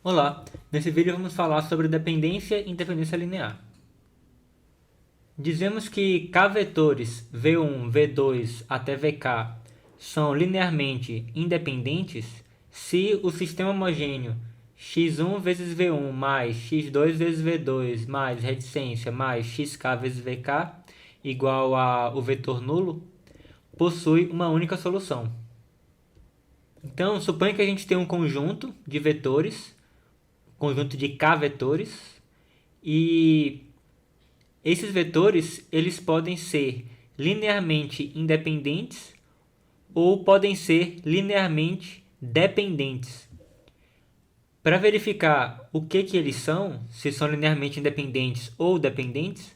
Olá, nesse vídeo vamos falar sobre dependência e independência linear. Dizemos que k vetores v1, v2 até vk são linearmente independentes se o sistema homogêneo x1 vezes v1 mais x2 vezes v2 mais reticência mais xk vezes vk igual ao vetor nulo possui uma única solução. Então, suponha que a gente tem um conjunto de vetores, conjunto de k vetores, e esses vetores eles podem ser linearmente independentes ou podem ser linearmente dependentes. Para verificar o que eles são, se são linearmente independentes ou dependentes,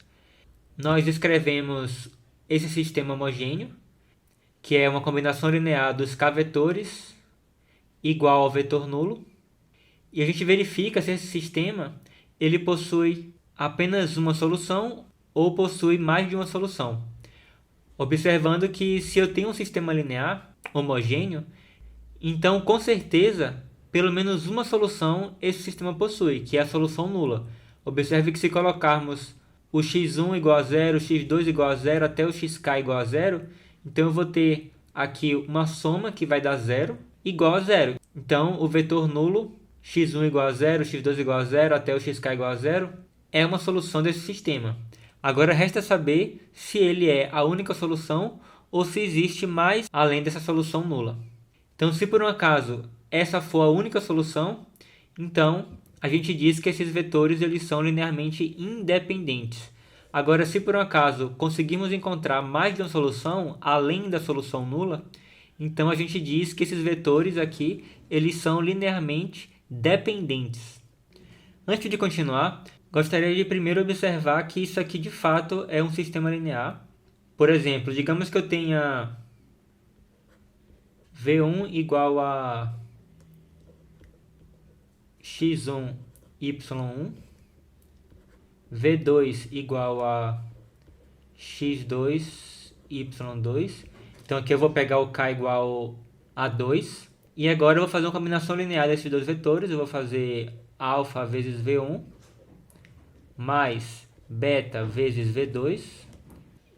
nós escrevemos esse sistema homogêneo, que é uma combinação linear dos k vetores igual ao vetor nulo, e a gente verifica se esse sistema ele possui apenas uma solução ou possui mais de uma solução. Observando que se eu tenho um sistema linear homogêneo, então com certeza pelo menos uma solução esse sistema possui, que é a solução nula. Observe que se colocarmos o x1 igual a zero, o x2 igual a zero até o xk igual a zero, então eu vou ter aqui uma soma que vai dar zero igual a zero. Então o vetor nulo x1 igual a zero, x2 igual a zero até o xk igual a zero é uma solução desse sistema. Agora resta saber se ele é a única solução ou se existe mais além dessa solução nula. Então, se por um acaso essa for a única solução, então a gente diz que esses vetores eles são linearmente independentes. Agora, se por um acaso conseguimos encontrar mais de uma solução além da solução nula, então a gente diz que esses vetores aqui eles são linearmente dependentes. Antes de continuar, gostaria de primeiro observar que isso aqui de fato é um sistema linear. Por exemplo, digamos que eu tenha V1 igual a x1, y1, V2 igual a x2, y2. Então aqui eu vou pegar o k igual a 2. E agora eu vou fazer uma combinação linear desses dois vetores. Eu vou fazer alfa vezes V1 mais beta vezes V2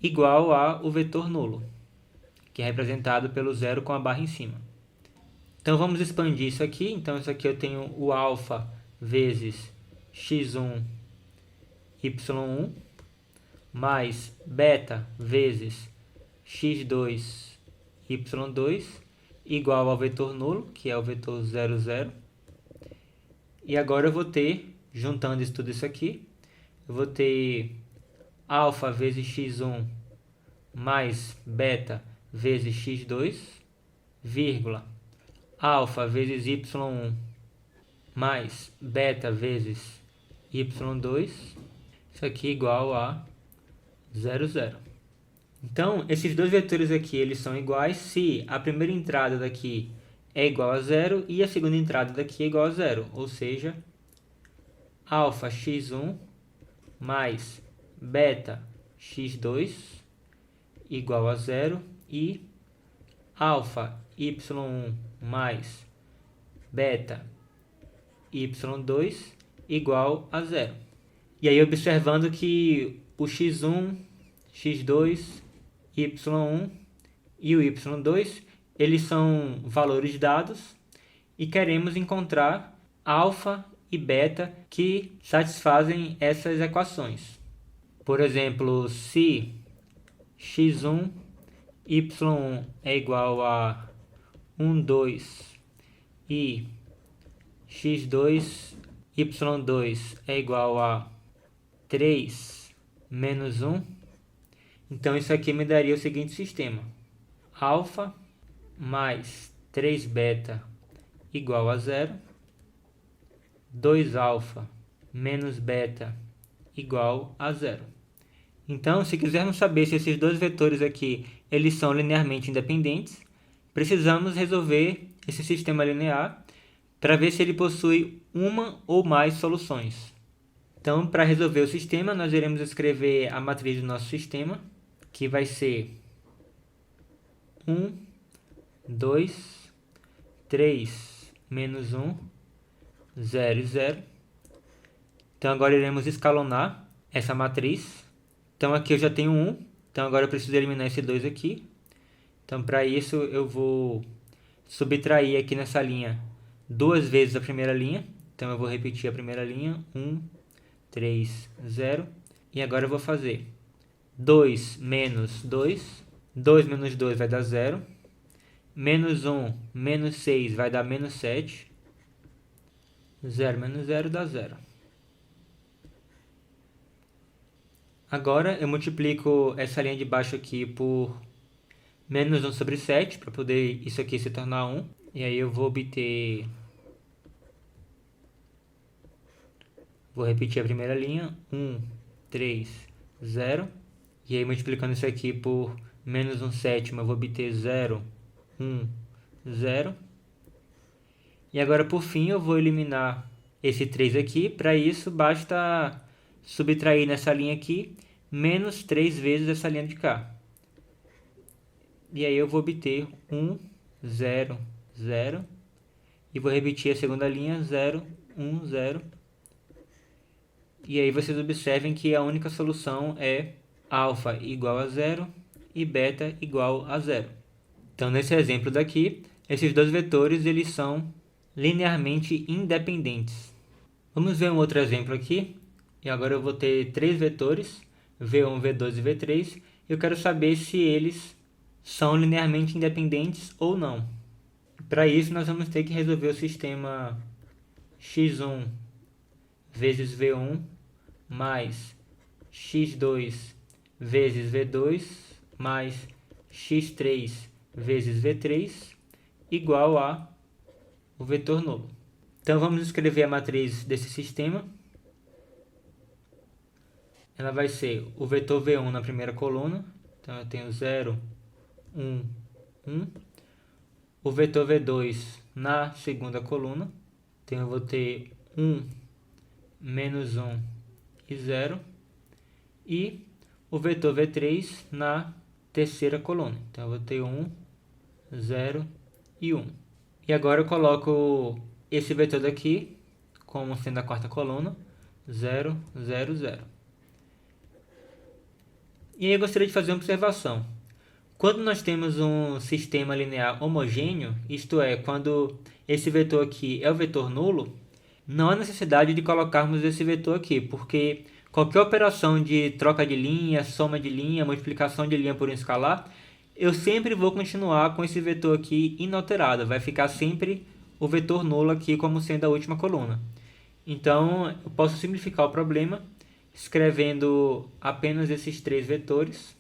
igual ao vetor nulo, que é representado pelo zero com a barra em cima. Então vamos expandir isso aqui. Então isso aqui eu tenho o alfa vezes x1, y1 mais beta vezes x2, y2 igual ao vetor nulo, que é o vetor 0, 0. E agora eu vou ter, juntando tudo isso aqui, eu vou ter alfa vezes x1 mais beta vezes x2, vírgula, alfa vezes y1 mais beta vezes y2, isso aqui igual a 0, 0. Então, esses dois vetores aqui eles são iguais se a primeira entrada daqui é igual a 0 e a segunda entrada daqui é igual a 0, ou seja, alfa x1 mais beta x2 igual a 0 e alfa y1 mais beta y2 igual a 0. E aí observando que o x1, x2, y1 e o y2 eles são valores dados e queremos encontrar alfa e beta que satisfazem essas equações. Por exemplo, se x1, y1 é igual a 1, 2 e x2, y2 é igual a 3 menos 1, então isso aqui me daria o seguinte sistema: alfa mais 3 beta igual a 0, 2 alfa menos beta igual a 0. Então, se quisermos saber se esses dois vetores aqui eles são linearmente independentes, precisamos resolver esse sistema linear para ver se ele possui uma ou mais soluções. Então, para resolver o sistema, nós iremos escrever a matriz do nosso sistema, que vai ser 1, 2, 3 menos 1, 0 e 0. Então agora iremos escalonar essa matriz. Então aqui eu já tenho 1, então agora eu preciso eliminar esse 2 aqui. Então para isso eu vou subtrair aqui nessa linha duas vezes a primeira linha. Então eu vou repetir a primeira linha, 1, 3, 0. E agora eu vou fazer 2 menos 2. 2 menos 2 vai dar 0. Menos 1 menos 6 vai dar menos 7. 0 menos 0 dá 0. Agora eu multiplico essa linha de baixo aqui por menos 1 sobre 7, para poder isso aqui se tornar 1. E aí eu vou obter... Vou repetir a primeira linha, 1, 3, 0. E aí multiplicando isso aqui por menos 1 sétimo, eu vou obter 0, 1, 0. E agora por fim eu vou eliminar esse 3 aqui. Para isso basta subtrair nessa linha aqui menos 3 vezes essa linha de cá. E aí eu vou obter 1, 0, 0. E vou repetir a segunda linha, 0, 1, 0. E aí vocês observem que a única solução é alfa igual a 0 e beta igual a 0. Então nesse exemplo daqui, esses dois vetores eles são linearmente independentes. Vamos ver um outro exemplo aqui. E agora eu vou ter três vetores, V1, V2 e V3. Eu quero saber se eles são linearmente independentes ou não. Para isso nós vamos ter que resolver o sistema x1 vezes V1 mais x2 vezes V2 mais x3 vezes V3 igual a o vetor nulo. Então vamos escrever a matriz desse sistema. Ela vai ser o vetor V1 na primeira coluna. Então eu tenho 0, 1, 1. O vetor V2 na segunda coluna. Então eu vou ter 1, menos 1 e 0. E o vetor V3 na terceira coluna. Então eu vou ter 1, 0 e 1. E agora eu coloco esse vetor daqui como sendo a quarta coluna, 0, 0, 0. E aí eu gostaria de fazer uma observação. Quando nós temos um sistema linear homogêneo, isto é, quando esse vetor aqui é o vetor nulo, não há necessidade de colocarmos esse vetor aqui, porque qualquer operação de troca de linha, soma de linha, multiplicação de linha por um escalar, eu sempre vou continuar com esse vetor aqui inalterado. Vai ficar sempre o vetor nulo aqui como sendo a última coluna. Então, eu posso simplificar o problema escrevendo apenas esses três vetores.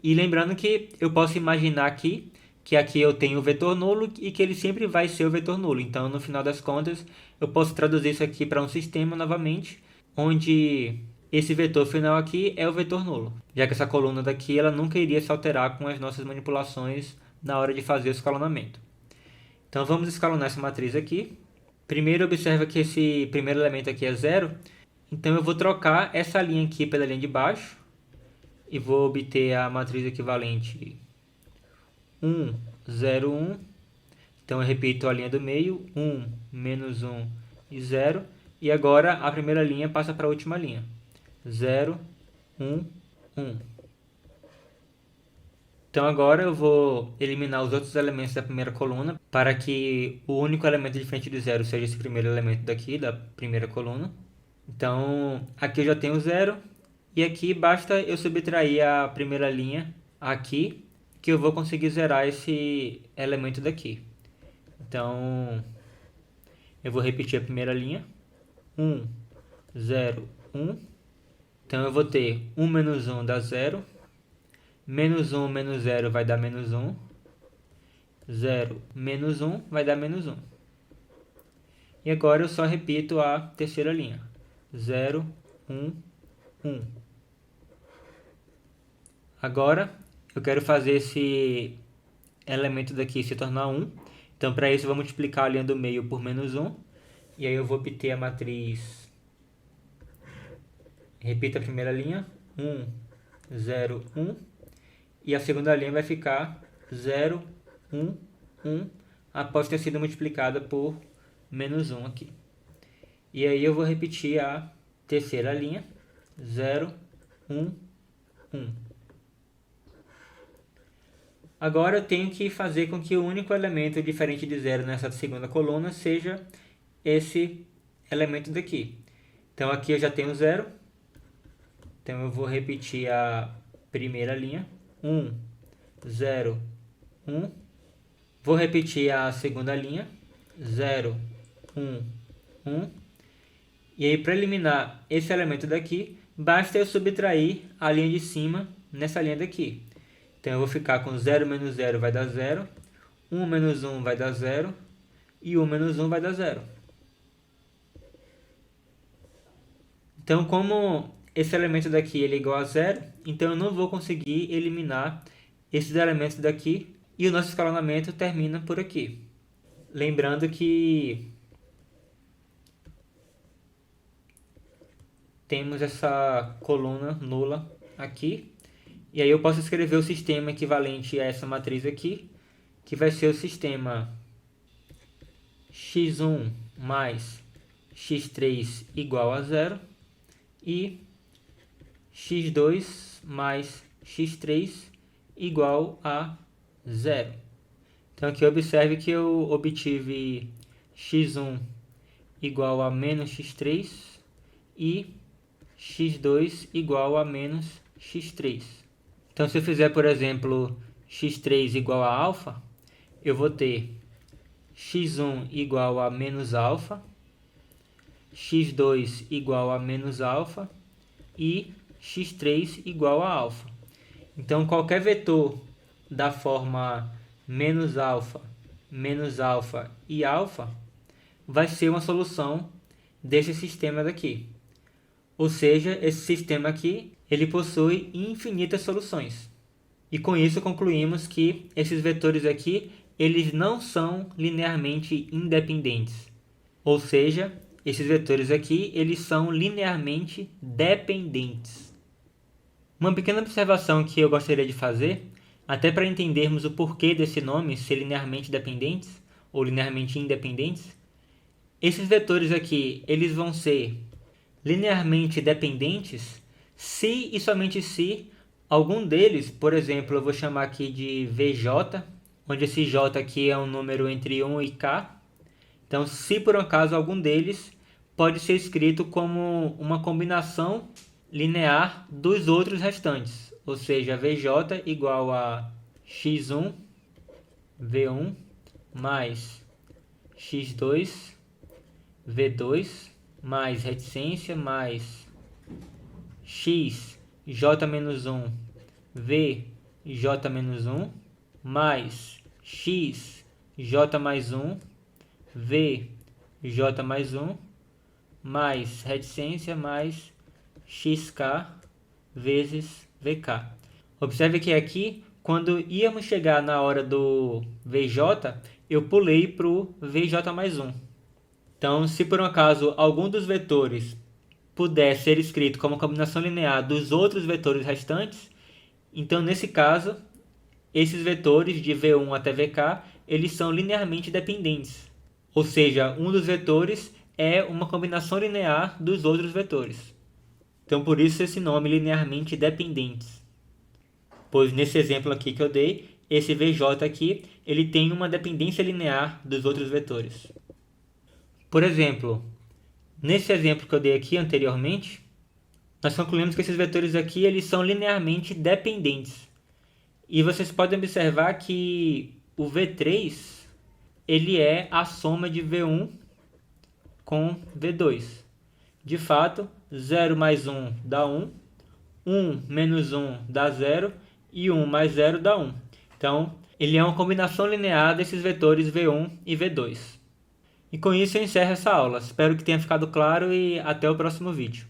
E lembrando que eu posso imaginar aqui que aqui eu tenho o vetor nulo e que ele sempre vai ser o vetor nulo. Então, no final das contas, eu posso traduzir isso aqui para um sistema novamente, onde esse vetor final aqui é o vetor nulo, já que essa coluna daqui ela nunca iria se alterar com as nossas manipulações na hora de fazer o escalonamento. Então vamos escalonar essa matriz aqui. Primeiro observa que esse primeiro elemento aqui é 0, então eu vou trocar essa linha aqui pela linha de baixo e vou obter a matriz equivalente 1, 0, 1. Então eu repito a linha do meio, 1, menos 1 e 0. E agora a primeira linha passa para a última linha. 0, 1, 1. Então agora eu vou eliminar os outros elementos da primeira coluna para que o único elemento diferente de 0 seja esse primeiro elemento daqui, da primeira coluna. Então aqui eu já tenho 0 e aqui basta eu subtrair a primeira linha aqui que eu vou conseguir zerar esse elemento daqui. Então eu vou repetir a primeira linha. 1, 0, 1. Então eu vou ter 1 menos 1 dá 0. Menos 1 menos 0 vai dar menos 1. 0 menos 1 vai dar menos 1. E agora eu só repito a terceira linha. 0, 1, 1. Agora eu quero fazer esse elemento daqui se tornar 1. Então para isso eu vou multiplicar a linha do meio por menos 1. E aí eu vou obter a matriz... Repita a primeira linha. 1, 0, 1. E a segunda linha vai ficar 0, 1, 1, após ter sido multiplicada por menos 1 aqui. E aí eu vou repetir a terceira linha, 0, 1, 1. Agora eu tenho que fazer com que o único elemento diferente de 0 nessa segunda coluna seja esse elemento daqui. Então aqui eu já tenho 0. Então eu vou repetir a primeira linha, 1, 0, 1. Vou repetir a segunda linha, 0, 1, 1. E aí, para eliminar esse elemento daqui, basta eu subtrair a linha de cima nessa linha daqui. Então eu vou ficar com 0 menos 0 vai dar 0, 1 menos 1 vai dar 0 e 1 menos 1 vai dar 0. Então, como esse elemento daqui ele é igual a 0, então eu não vou conseguir eliminar esses elementos daqui e o nosso escalonamento termina por aqui. Lembrando que temos essa coluna nula aqui. E aí eu posso escrever o sistema equivalente a essa matriz aqui, que vai ser o sistema x1 mais x3 igual a 0 e x2 mais x3 igual a 0. Então aqui observe que eu obtive x1 igual a menos x3 e x2 igual a menos x3. Então se eu fizer, por exemplo, x3 igual a alfa, eu vou ter x1 igual a menos alfa, x2 igual a menos alfa e x3 igual a alfa. Então qualquer vetor da forma menos alfa e alfa vai ser uma solução desse sistema daqui. Ou seja, esse sistema aqui ele possui infinitas soluções. E com isso concluímos que esses vetores aqui eles não são linearmente independentes. Ou seja, esses vetores aqui eles são linearmente dependentes. Uma pequena observação que eu gostaria de fazer, até para entendermos o porquê desse nome ser linearmente dependentes ou linearmente independentes, esses vetores aqui eles vão ser linearmente dependentes se e somente se algum deles, por exemplo, eu vou chamar aqui de VJ, onde esse J aqui é um número entre 1 e K. Então, se por um acaso algum deles pode ser escrito como uma combinação linear dos outros restantes, ou seja, VJ igual a x1 V1 mais x2 V2 mais reticência mais x j-1 v j-1 mais x j mais 1 v j mais 1 mais reticência mais xk vezes vk. Observe que aqui, quando íamos chegar na hora do vj, eu pulei para o vj mais 1. Então, se por um acaso algum dos vetores puder ser escrito como combinação linear dos outros vetores restantes, então nesse caso, esses vetores de V1 até VK, eles são linearmente dependentes. Ou seja, um dos vetores é uma combinação linear dos outros vetores. Então por isso esse nome linearmente dependentes. Pois nesse exemplo aqui que eu dei, esse VJ aqui, ele tem uma dependência linear dos outros vetores. Por exemplo, nesse exemplo que eu dei aqui anteriormente, nós concluímos que esses vetores aqui eles são linearmente dependentes. E vocês podem observar que o V3 ele é a soma de V1 com V2. De fato, 0 mais 1 dá 1, 1 menos 1 dá 0 e 1 mais 0 dá 1. Então, ele é uma combinação linear desses vetores V1 e V2. E com isso eu encerro essa aula. Espero que tenha ficado claro e até o próximo vídeo.